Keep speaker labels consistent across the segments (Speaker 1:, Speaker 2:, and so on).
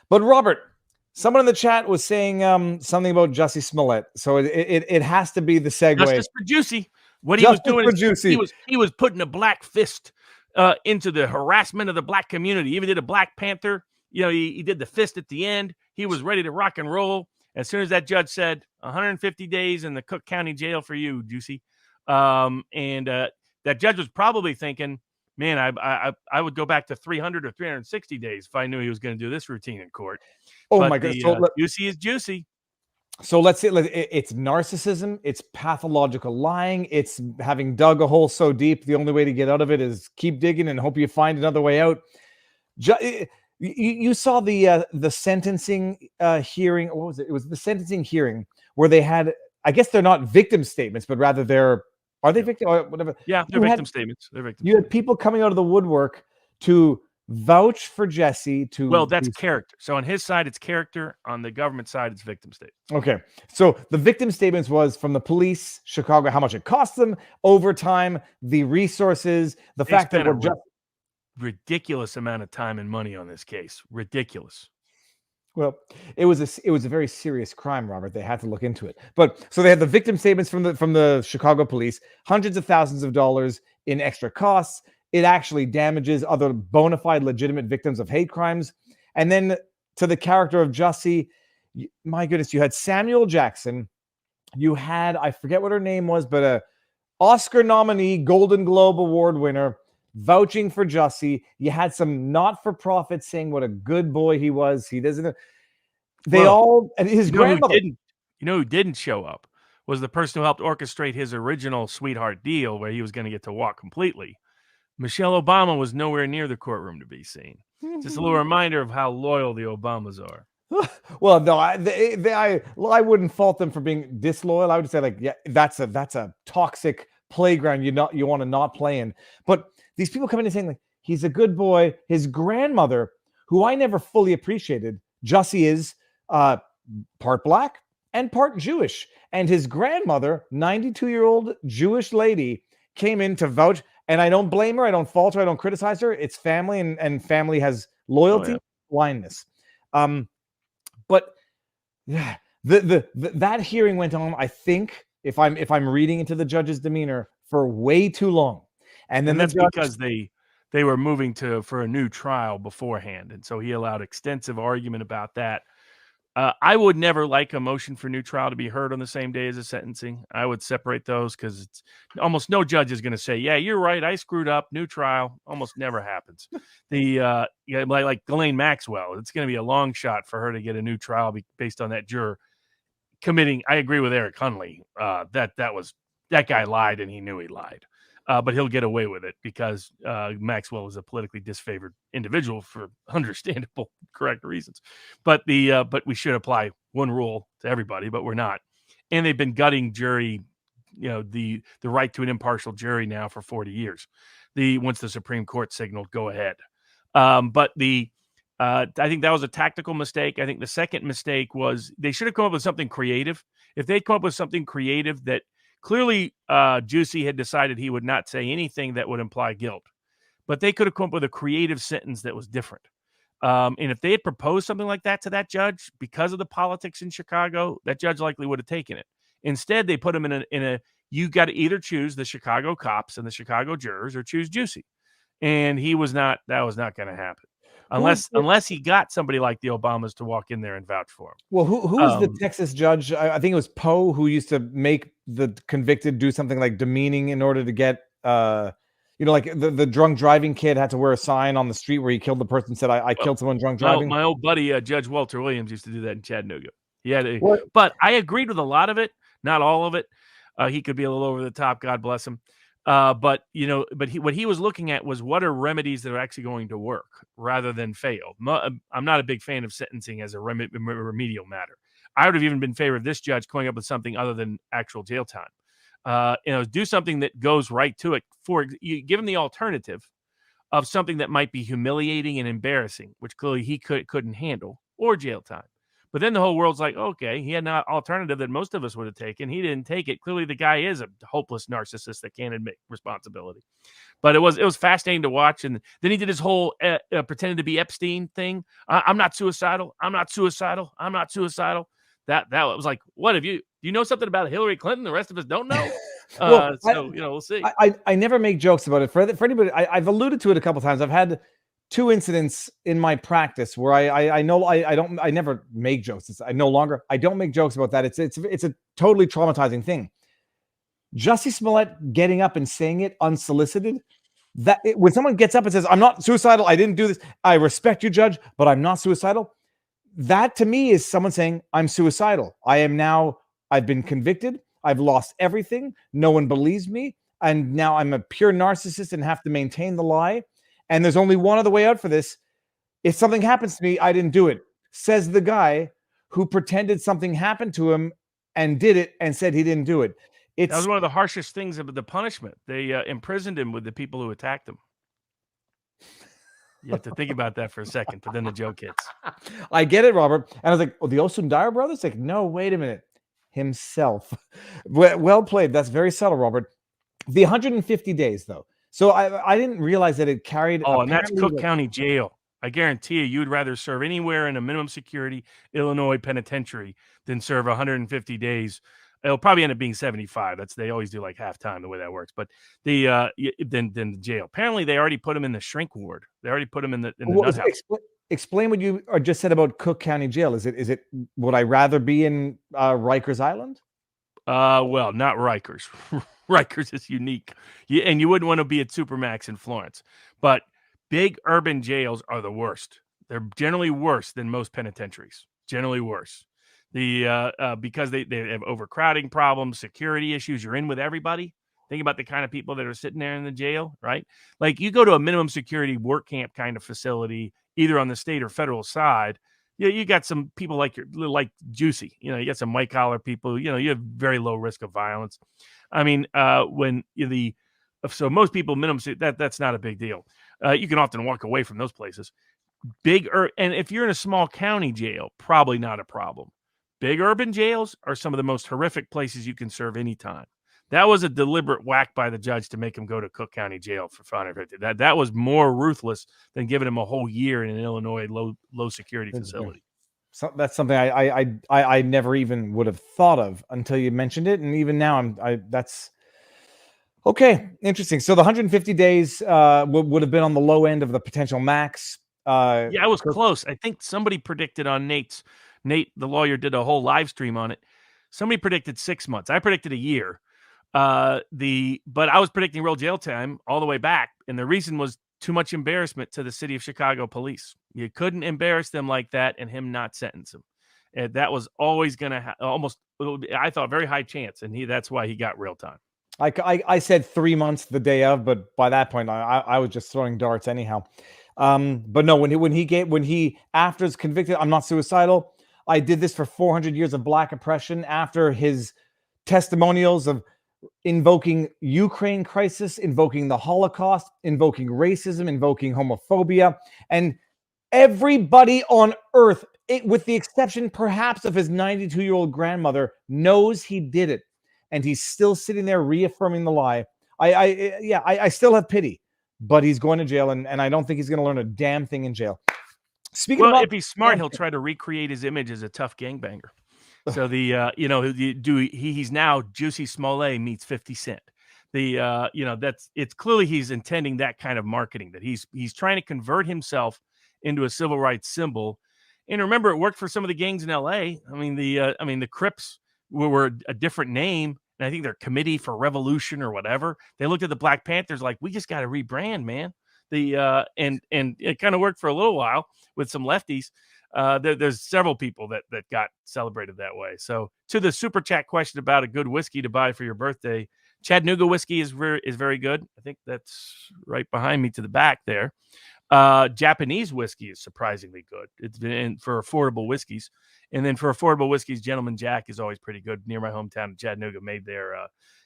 Speaker 1: But Robert, someone in the chat was saying something about Jussie Smollett, so it has to be the segue.
Speaker 2: Justice for Jussie. What he was
Speaker 1: Justice
Speaker 2: doing
Speaker 1: for
Speaker 2: is
Speaker 1: Jussie.
Speaker 2: he was putting a black fist into the harassment of the black community. He even did a Black Panther. You know, he did the fist at the end. He was ready to rock and roll. As soon as that judge said 150 days in the Cook County jail for you, Jussie, that judge was probably thinking, man, I would go back to 300 or 360 days if I knew he was going to do this routine in court.
Speaker 1: Oh
Speaker 2: But
Speaker 1: my God! So
Speaker 2: Jussie is Jussie.
Speaker 1: So let's say it's narcissism, it's pathological lying, it's having dug a hole so deep, the only way to get out of it is keep digging and hope you find another way out. You saw the sentencing hearing. What was it? It was the sentencing hearing where they had, I guess they're not victim statements, but rather are they victim or whatever?
Speaker 2: Yeah, they're victim statements. They're victim.
Speaker 1: You had people coming out of the woodwork to vouch for Jussie.
Speaker 2: Well, that's character. So on his side, it's character. On the government side, it's victim statement.
Speaker 1: Okay. So the victim statements was from the police, Chicago, how much it cost them, overtime, the resources, the fact that we're just
Speaker 2: ridiculous amount of time and money on this case. Ridiculous.
Speaker 1: Well, it was a very serious crime, Robert. They had to look into it. But so they had the victim statements from the Chicago police, hundreds of thousands of dollars in extra costs. It actually damages other bona fide legitimate victims of hate crimes. And then to the character of Jussie, my goodness, you had Samuel Jackson. You had, I forget what her name was, but a Oscar nominee, Golden Globe Award winner, vouching for Jussie. You had some not-for-profit saying what a good boy he was. He doesn't. And his grandmother.
Speaker 2: Who didn't show up was the person who helped orchestrate his original sweetheart deal where he was going to get to walk completely. Michelle Obama was nowhere near the courtroom to be seen. Just a little reminder of how loyal the Obamas are.
Speaker 1: Well, no, I wouldn't fault them for being disloyal. I would say, like, yeah, that's a toxic playground you want to not play in. But these people come in and saying, like, he's a good boy. His grandmother, who I never fully appreciated, Jussie is part black and part Jewish. And his grandmother, 92-year-old Jewish lady, came in to vouch. And I don't blame her. I don't fault her. I don't criticize her. It's family, and family has loyalty, blindness. But yeah, that hearing went on, I think, if I'm reading into the judge's demeanor, for way too long. And then
Speaker 2: that's because they were moving for a new trial beforehand. And so he allowed extensive argument about that. I would never like a motion for new trial to be heard on the same day as a sentencing. I would separate those because it's almost no judge is going to say, yeah, you're right, I screwed up, new trial. Almost never happens. Like Ghislaine Maxwell, it's going to be a long shot for her to get a new trial based on that juror committing. I agree with Eric Hunley. That guy lied and he knew he lied. But he'll get away with it because Maxwell is a politically disfavored individual for understandable, correct reasons. But we should apply one rule to everybody, but we're not. And they've been gutting jury, the right to an impartial jury now for 40 years. Once the Supreme Court signaled, go ahead. But I think that was a tactical mistake. I think the second mistake was they should have come up with something creative. If they'd come up with something creative that clearly, Jussie had decided he would not say anything that would imply guilt, but they could have come up with a creative sentence that was different. And if they had proposed something like that to that judge, because of the politics in Chicago, that judge likely would have taken it. Instead, they put him in a you got to either choose the Chicago cops and the Chicago jurors or choose Jussie. And that was not going to happen. Unless he got somebody like the Obamas to walk in there and vouch for him.
Speaker 1: Well, who was the Texas judge? I think it was Poe, who used to make the convicted do something like demeaning in order to get, like the drunk driving kid had to wear a sign on the street where he killed the person, said, I killed someone drunk driving.
Speaker 2: My old buddy, Judge Walter Williams, used to do that in Chattanooga. But I agreed with a lot of it, not all of it. He could be a little over the top, God bless him. But what he was looking at was what are remedies that are actually going to work rather than fail. I'm not a big fan of sentencing as a remedial matter. I would have even been in favor of this judge coming up with something other than actual jail time. Do something that goes right to it. You give him the alternative of something that might be humiliating and embarrassing, which clearly he couldn't handle, or jail time. But then the whole world's like, okay, he had an alternative that most of us would have taken. He didn't take it. Clearly, the guy is a hopeless narcissist that can't admit responsibility. But it was fascinating to watch. And then he did his whole pretending to be Epstein thing. I'm not suicidal. I'm not suicidal. I'm not suicidal. That was like, what have you? Do you know something about Hillary Clinton? The rest of us don't know.
Speaker 1: Well,
Speaker 2: We'll see.
Speaker 1: I never make jokes about it for anybody. I've alluded to it a couple times. I've had 2 incidents in my practice where I know I never make jokes. I don't make jokes about that. It's a totally traumatizing thing. Jussie Smollett getting up and saying it unsolicited. When someone gets up and says, "I'm not suicidal. I didn't do this. I respect you, Judge, but I'm not suicidal." That to me is someone saying, "I'm suicidal. I've been convicted. I've lost everything. No one believes me. And now I'm a pure narcissist and have to maintain the lie. And there's only one other way out for this. If something happens to me, I didn't do it," says the guy who pretended something happened to him and did it and said he didn't do it.
Speaker 2: That was one of the harshest things of the punishment. They imprisoned him with the people who attacked him. You have to think about that for a second, but then the joke hits.
Speaker 1: I get it, Robert. And I was like, "Oh, the Osundara brothers?" Like, no, wait a minute. Himself. Well played. That's very subtle, Robert. The 150 days, though. So I didn't realize that it carried.
Speaker 2: Oh, and that's Cook County Jail. I guarantee you'd rather serve anywhere in a minimum security Illinois penitentiary than serve 150 days. It'll probably end up being 75. They always do like halftime the way that works. But than the jail. Apparently, they already put him in the shrink ward. They already put him in the nut house.
Speaker 1: Explain what you just said about Cook County Jail. Is it would I rather be in Rikers Island?
Speaker 2: Well, not Rikers. Rikers is unique. And you wouldn't want to be at Supermax in Florence. But big urban jails are the worst. They're generally worse than most penitentiaries. Generally worse. Because they have overcrowding problems, security issues. You're in with everybody. Think about the kind of people that are sitting there in the jail, right? Like you go to a minimum security work camp kind of facility, either on the state or federal side. You got some people like Jussie. You got some white collar people. You have very low risk of violence. I mean, so most people minimum that's not a big deal. You can often walk away from those places. And if you're in a small county jail, probably not a problem. Big urban jails are some of the most horrific places you can serve anytime. That was a deliberate whack by the judge to make him go to Cook County Jail for 550. That was more ruthless than giving him a whole year in an Illinois low security facility.
Speaker 1: So that's something I never even would have thought of until you mentioned it, and even now that's okay. Interesting. So the 150 days would have been on the low end of the potential max.
Speaker 2: I was close. I think somebody predicted on Nate, the lawyer, did a whole live stream on it. Somebody predicted 6 months. I predicted a year. But I was predicting real jail time all the way back, and the reason was too much embarrassment to the city of Chicago police. You couldn't embarrass them like that and him not sentence him. And that was always going to I thought very high chance, and that's why he got real time.
Speaker 1: I said 3 months the day of, but by that point I was just throwing darts anyhow. But no, when he after his convicted, "I'm not suicidal. I did this for 400 years of black oppression," after his testimonials of invoking Ukraine crisis, invoking the Holocaust, invoking racism, invoking homophobia, and everybody on earth, with the exception perhaps of his 92-year-old grandmother, knows he did it, and he's still sitting there reaffirming the lie. I still have pity, but he's going to jail, and I don't think he's going to learn a damn thing in jail.
Speaker 2: If he's smart, he'll try to recreate his image as a tough gangbanger. So he's now Jussie Smollett meets 50 Cent. It's clearly he's intending that kind of marketing, that he's trying to convert himself into a civil rights symbol. And remember, it worked for some of the gangs in LA. I mean, the Crips were a different name, and I think they're Committee for Revolution or whatever. They looked at the Black Panthers like, we just got to rebrand, man. And it kind of worked for a little while with some lefties. There's several people that got celebrated that way. So to the super chat question about a good whiskey to buy for your birthday, Chattanooga whiskey is very good. I think that's right behind me to the back there. Japanese whiskey is surprisingly good. It's been for affordable whiskeys. And then for affordable whiskeys, Gentleman Jack is always pretty good. Near my hometown of Chattanooga, made there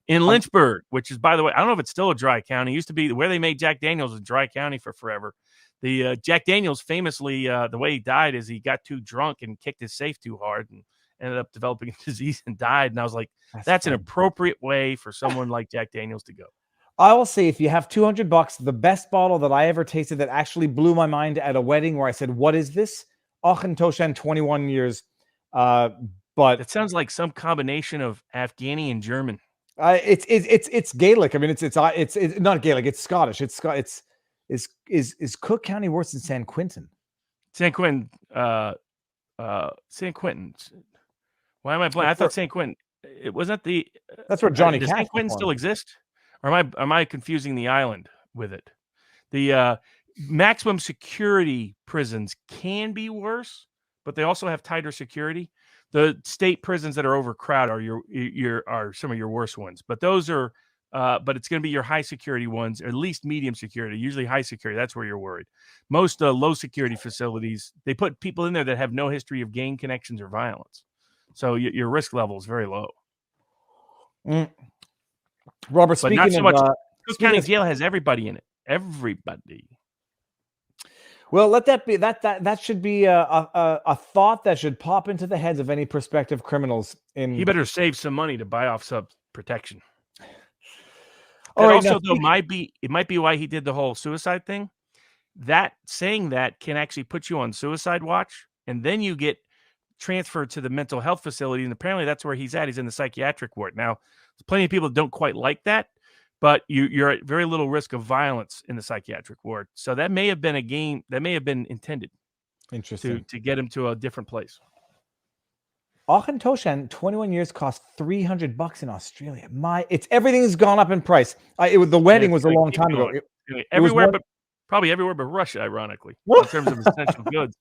Speaker 2: in Lynchburg, which is, by the way, I don't know if it's still a dry county. It used to be where they made Jack Daniels in Dry County for forever. The Jack Daniels famously, the way he died is he got too drunk and kicked his safe too hard and ended up developing a disease and died. And I was like, that's an appropriate way for someone like Jack Daniels to go.
Speaker 1: I will say, if you have $200, the best bottle that I ever tasted that actually blew my mind at a wedding where I said, "What is this?" Aachen Toshan, 21 years. But
Speaker 2: it sounds like some combination of Afghani and German.
Speaker 1: It's Gaelic. I mean, it's not Gaelic. It's Scottish. Is Cook County worse than San Quentin?
Speaker 2: San Quentin. San Quentin. Why am I blank? I thought San Quentin. It wasn't the.
Speaker 1: That's where Johnny.
Speaker 2: Does San Quentin still exist? Or am I confusing the island with it? The maximum security prisons can be worse, but they also have tighter security. The state prisons that are overcrowded are some of your worst ones. But those are but it's going to be your high security ones, or at least medium security. Usually high security. That's where you're worried. Most low security facilities, they put people in there that have no history of gang connections or violence, so your risk level is very low.
Speaker 1: Robert, speaking
Speaker 2: but not so much.
Speaker 1: Cook
Speaker 2: County Jail has everybody in it. Everybody.
Speaker 1: Well, let that be that should be a thought that should pop into the heads of any prospective criminals. He
Speaker 2: better save some money to buy off sub protection.
Speaker 1: All right,
Speaker 2: also, though, it might be why he did the whole suicide thing. That saying that can actually put you on suicide watch, and then you get transferred to the mental health facility, and apparently that's where he's at. He's in the psychiatric ward. Now, there's plenty of people that don't quite like that, but you're at very little risk of violence in the psychiatric ward. So that may have been a game that may have been intended.
Speaker 1: Interesting.
Speaker 2: To get him to a different place.
Speaker 1: Aachen Toshan, 21 years, cost $300 in Australia. Everything has gone up in price. The wedding was a long time ago.
Speaker 2: Everywhere, but probably everywhere but Russia, ironically, in terms of essential goods.